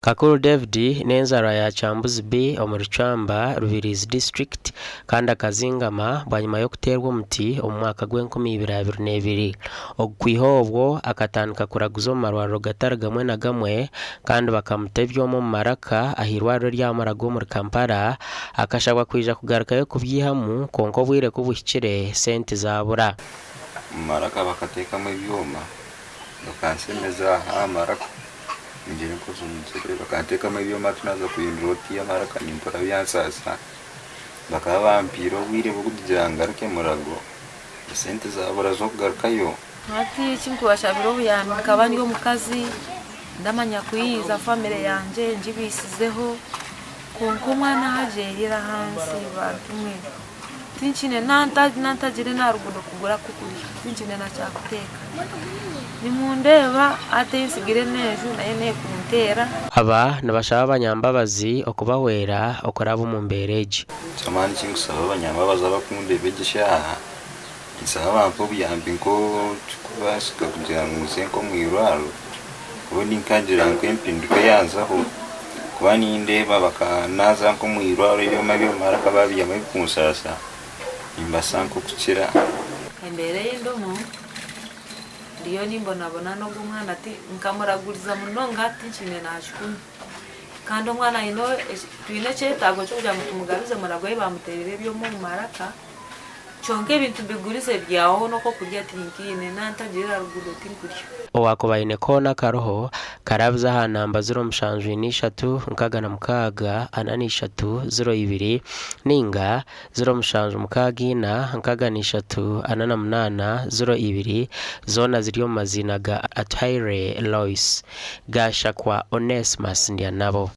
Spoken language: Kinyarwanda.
Kakuru David n'enzarwa ya Kyambuzi B omurucamba Rubirizi district kandi akazingama bwanyuma yo kuterwa omuti omu mwaka gw'2022 ogwihobwo akatandika kuraguza omu marwariro gatari gamwe na gamwe kandi bakamuta ebyoma omu maraka ahirwariro ry'amarago muri Kampala akashabwa kwija kugarukayo kubyihamu konka obwire kubuhikire sente zabura maraka bakatekamo ebyoma bakansemeza amaraka ngire ko zumuzire bakatekamo ebyoma tunaza kuyindura oti amaraka nimpora byansasa bakaba bampiro obwire bwo kujangaruke murago sente zabura zo kugarukayo ati kimtu washabiro buyambi kaba niyo mukazi ndamanya kuyiza family yanje njibisizeho konko mwana hajerira hansi batumwe tinchine nantajire narugudo kugura kukuri tinchine na cyakuteka nimundeba ate insigire nejo naye kuntera aba nabashaba abanyambabazi okubahwera okoraba mu mbereje samani kingusaba abanyambabazi abakunde begisha nsaba bampo buyambi ngo tukubasika kugira ngo musenko mwirwaro ubundi nkagira ngo impinduka yanzaho kuba nindeba bakanaza nko mwirwaro iyo mabyo maraka babiyama kumusasa imbasanko kukira imbere y'indomo ndiyo nimbonabona no gumwana ati nkamuraguriza munonga ati nchine nashukuni kandi umwana ino twine cyetago cyo kugira ngo tumugaruze muragoye bamuterere byo mu maraka chonke bintu bigurize byaho no ko kurya tinkine nantagira rugudo tinkurya owakobaine kona karoho karabuza ha namba 0756 ninga 0756 zona ziriyo mazina ga Atire Lois gasha kwa Onesmus Ndianabo.